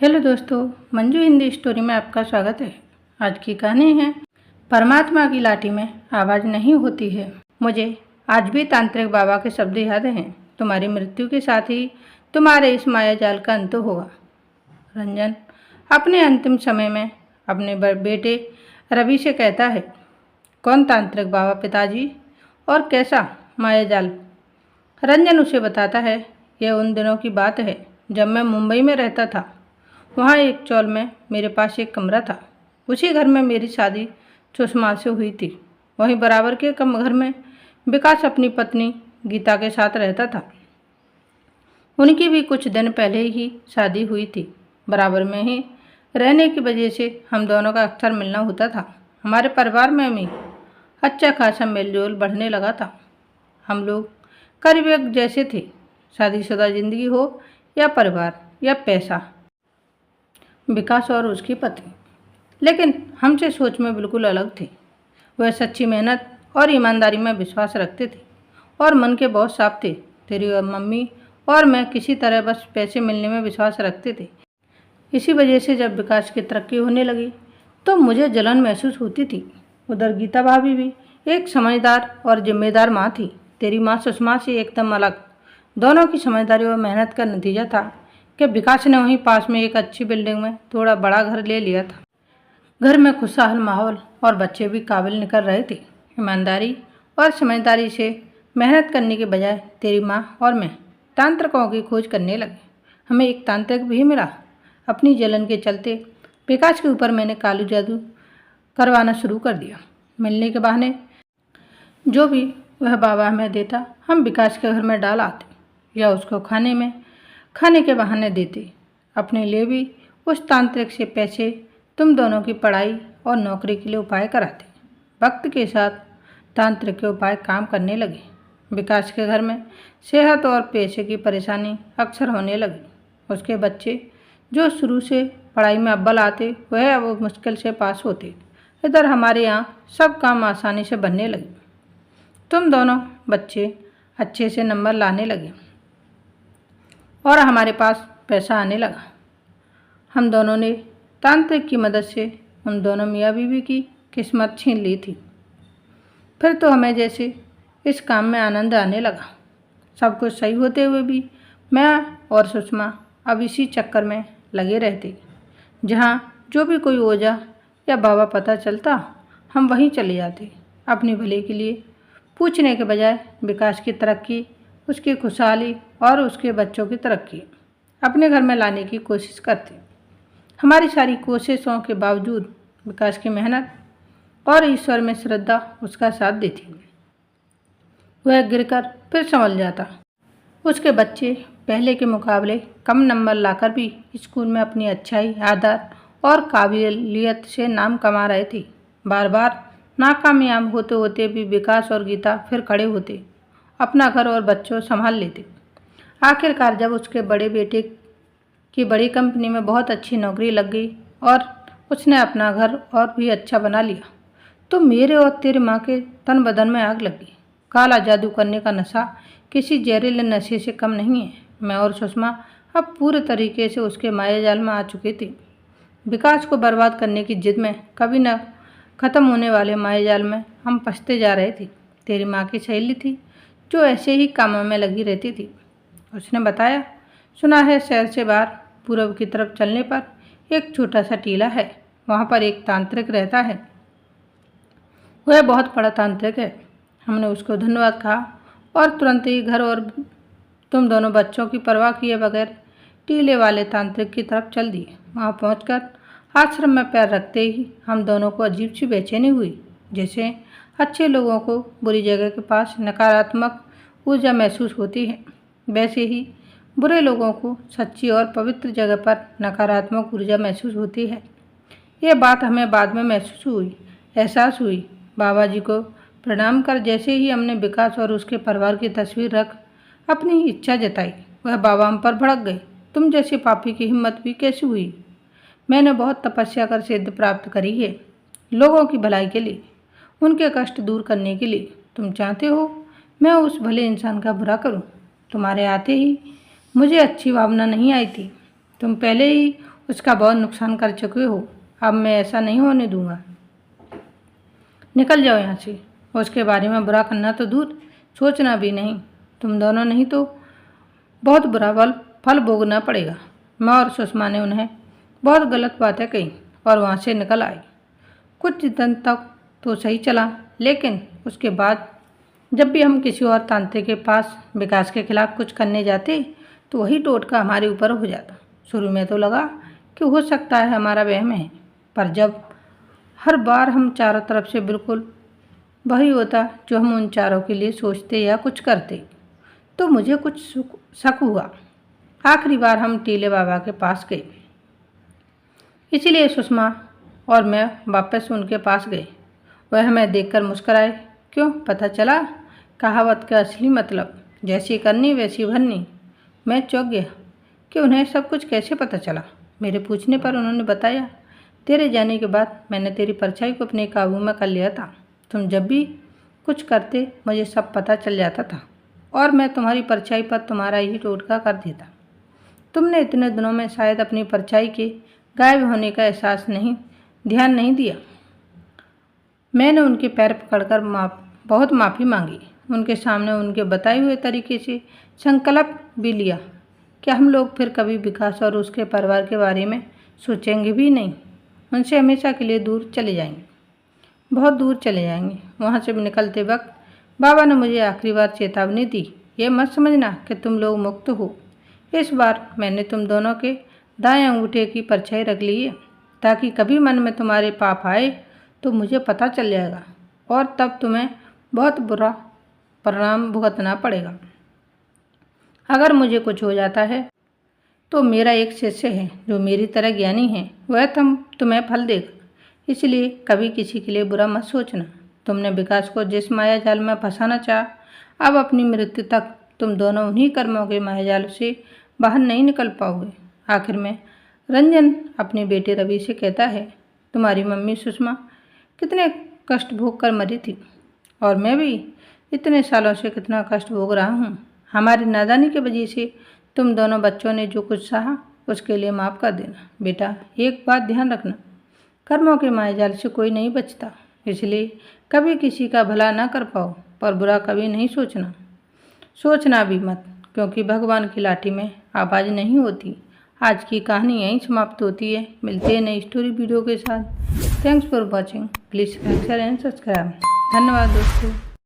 Hello दोस्तों, Manju Hindi story में आपका स्वागत है। आज की कहानी है परमात्मा की लाठी में आवाज़ नहीं होती है। मुझे आज भी तांत्रिक बाबा के शब्द याद हैं, तुम्हारी मृत्यु के साथ ही तुम्हारे इस माया जाल का अंत होगा। रंजन अपने अंतिम समय में अपने बेटे रवि से कहता है, कौन तांत्रिक बाबा पिताजी, और कैसा माया जाल? रंजन उसे बताता है, यह उन दिनों की बात है जब मैं मुंबई में रहता था। वहाँ एक चौल में मेरे पास एक कमरा था। उसी घर में मेरी शादी सुषमा से हुई थी। वहीं बराबर के कम घर में विकास अपनी पत्नी गीता के साथ रहता था। उनकी भी कुछ दिन पहले ही शादी हुई थी। बराबर में ही रहने की वजह से हम दोनों का अक्सर मिलना होता था। हमारे परिवार में भी अच्छा खासा मेलजोल बढ़ने लगा था। हम लोग करीब एक जैसे थे, शादीशुदा जिंदगी हो या परिवार या पैसा। विकास और उसकी पत्नी लेकिन हमसे सोच में बिल्कुल अलग थे। वह सच्ची मेहनत और ईमानदारी में विश्वास रखते थे और मन के बहुत साफ थे। तेरी और मम्मी और मैं किसी तरह बस पैसे मिलने में विश्वास रखते थे। इसी वजह से जब विकास की तरक्की होने लगी तो मुझे जलन महसूस होती थी। उधर गीता भाभी भी एक समझदार और जिम्मेदार माँ थी। तेरी माँ सुषमा से एकदम अलग। दोनों की समझदारी और मेहनत का नतीजा था कि विकास ने वहीं पास में एक अच्छी बिल्डिंग में थोड़ा बड़ा घर ले लिया था। घर में खुशहाल माहौल और बच्चे भी काबिल निकल रहे थे। ईमानदारी और समझदारी से मेहनत करने के बजाय तेरी माँ और मैं तांत्रिकों की खोज करने लगे। हमें एक तांत्रिक भी मिला। अपनी जलन के चलते विकास के ऊपर मैंने कालू जादू करवाना शुरू कर दिया। मिलने के बहाने जो भी वह बाबा हमें देता हम विकास के घर में डाल आते या उसको खाने के बहाने देते। अपने लिए भी उस तांत्रिक से पैसे, तुम दोनों की पढ़ाई और नौकरी के लिए उपाय कराते। वक्त के साथ तांत्रिक के उपाय काम करने लगे। विकास के घर में सेहत और पैसे की परेशानी अक्सर होने लगी। उसके बच्चे जो शुरू से पढ़ाई में अव्वल आते वह अब मुश्किल से पास होते। इधर हमारे यहाँ सब काम आसानी से बनने लगे। तुम दोनों बच्चे अच्छे से नंबर लाने लगे और हमारे पास पैसा आने लगा। हम दोनों ने तांत्रिक की मदद से उन दोनों मियाँ बीवी की किस्मत छीन ली थी। फिर तो हमें जैसे इस काम में आनंद आने लगा। सब कुछ सही होते हुए भी मैं और सुषमा अब इसी चक्कर में लगे रहते। जहाँ जो भी कोई ओझा या बाबा पता चलता हम वहीं चले जाते। अपने भले के लिए पूछने के बजाय विकास की तरक्की, उसकी खुशहाली और उसके बच्चों की तरक्की अपने घर में लाने की कोशिश करते। हमारी सारी कोशिशों के बावजूद विकास की मेहनत और ईश्वर में श्रद्धा उसका साथ देती। वह गिरकर फिर संभल जाता। उसके बच्चे पहले के मुकाबले कम नंबर लाकर भी स्कूल में अपनी अच्छाई, आदर और काबिलियत से नाम कमा रहे थे। बार बार नाकामयाब होते होते भी विकास और गीता फिर खड़े होते, अपना घर और बच्चों संभाल लेते। आखिरकार जब उसके बड़े बेटे की बड़ी कंपनी में बहुत अच्छी नौकरी लग गई और उसने अपना घर और भी अच्छा बना लिया तो मेरे और तेरे माँ के तन बदन में आग लगी। काला जादू करने का नशा किसी जहरीले नशे से कम नहीं है। मैं और सुषमा अब पूरे तरीके से उसके माया जाल में आ चुके थे। विकास को बर्बाद करने की जिद में कभी न ख़त्म होने वाले माया जाल में हम फंसते जा रहे थे। तेरी माँ की सहेली थी जो ऐसे ही कामों में लगी रहती थी। उसने बताया, सुना है शहर से बाहर पूर्व की तरफ चलने पर एक छोटा सा टीला है। वहाँ पर एक तांत्रिक रहता है। वह बहुत बड़ा तांत्रिक है। हमने उसको धन्यवाद कहा और तुरंत ही घर और तुम दोनों बच्चों की परवाह किए बगैर टीले वाले तांत्रिक की तरफ चल दिए। वहाँ पहुँचकर आश्रम में पैर रखते ही हम दोनों को अजीब सी बेचैनी हुई। जैसे अच्छे लोगों को बुरी जगह के पास नकारात्मक ऊर्जा महसूस होती है, वैसे ही बुरे लोगों को सच्ची और पवित्र जगह पर नकारात्मक ऊर्जा महसूस होती है। ये बात हमें बाद में एहसास हुई। बाबा जी को प्रणाम कर जैसे ही हमने विकास और उसके परिवार की तस्वीर रख अपनी इच्छा जताई, वह बाबा हम पर भड़क गए। तुम जैसे पापी की हिम्मत भी कैसी हुई? मैंने बहुत तपस्या कर सिद्ध प्राप्त करी है लोगों की भलाई के लिए, उनके कष्ट दूर करने के लिए। तुम चाहते हो मैं उस भले इंसान का बुरा करूं? तुम्हारे आते ही मुझे अच्छी भावना नहीं आई थी। तुम पहले ही उसका बहुत नुकसान कर चुके हो। अब मैं ऐसा नहीं होने दूंगा। निकल जाओ यहाँ से। उसके बारे में बुरा करना तो दूर, सोचना भी नहीं। तुम दोनों नहीं तो बहुत बुरा फल भोगना पड़ेगा। मैं और सुषमा ने उन्हें बहुत गलत बातें कही और वहाँ से निकल आए। कुछ दिन तक तो सही चला, लेकिन उसके बाद जब भी हम किसी और तांत्रिक के पास विकास के खिलाफ कुछ करने जाते तो वही टोटका हमारे ऊपर हो जाता। शुरू में तो लगा कि हो सकता है हमारा वहम है, पर जब हर बार हम चारों तरफ से बिल्कुल वही होता जो हम उन चारों के लिए सोचते या कुछ करते, तो मुझे कुछ शक हुआ। आखिरी बार हम टीले बाबा के पास गए, इसीलिए सुषमा और मैं वापस उनके पास गए। वह हमें देखकर मुस्कुराए। क्यों, पता चला कहावत का असली मतलब, जैसी करनी वैसी भरनी। मैं चौंक गया कि उन्हें सब कुछ कैसे पता चला। मेरे पूछने पर उन्होंने बताया, तेरे जाने के बाद मैंने तेरी परछाई को अपने काबू में कर लिया था। तुम जब भी कुछ करते मुझे सब पता चल जाता था और मैं तुम्हारी परछाई पर तुम्हारा ही टोटका कर देता। तुमने इतने दिनों में शायद अपनी परछाई के गायब होने का ध्यान नहीं दिया। मैंने उनके पैर पकड़कर बहुत माफ़ी मांगी। उनके सामने उनके बताए हुए तरीके से संकल्प भी लिया कि हम लोग फिर कभी विकास और उसके परिवार के बारे में सोचेंगे भी नहीं। उनसे हमेशा के लिए दूर चले जाएंगे, बहुत दूर चले जाएंगे। वहाँ से निकलते वक्त बाबा ने मुझे आखिरी बार चेतावनी दी, ये मत समझना कि तुम लोग मुक्त हो। इस बार मैंने तुम दोनों के दाएं अंगूठे की परछाई रख ली है, ताकि कभी मन में तुम्हारे पाप आए तो मुझे पता चल जाएगा और तब तुम्हें बहुत बुरा परिणाम भुगतना पड़ेगा। अगर मुझे कुछ हो जाता है तो मेरा एक शिष्य है जो मेरी तरह ज्ञानी है, वह तुम्हें फल देगा। इसलिए कभी किसी के लिए बुरा मत सोचना। तुमने विकास को जिस माया जाल में फंसाना चाहा, अब अपनी मृत्यु तक तुम दोनों उन्हीं कर्मों के माया जाल से बाहर नहीं निकल पाओगे। आखिर में रंजन अपने बेटे रवि से कहता है, तुम्हारी मम्मी सुषमा कितने कष्ट भोग कर मरी थी और मैं भी इतने सालों से कितना कष्ट भोग रहा हूँ। हमारी नादानी की वजह से तुम दोनों बच्चों ने जो कुछ सहा उसके लिए माफ़ कर देना। बेटा, एक बात ध्यान रखना, कर्मों के मायाजाल से कोई नहीं बचता। इसलिए कभी किसी का भला ना कर पाओ, पर बुरा कभी नहीं सोचना भी मत, क्योंकि भगवान की लाठी में आवाज़ नहीं होती। आज की कहानी यहीं समाप्त होती है। मिलते हैं नई स्टोरी वीडियो के साथ। Thanks for watching. Please like share and subscribe. धन्यवाद दोस्तों।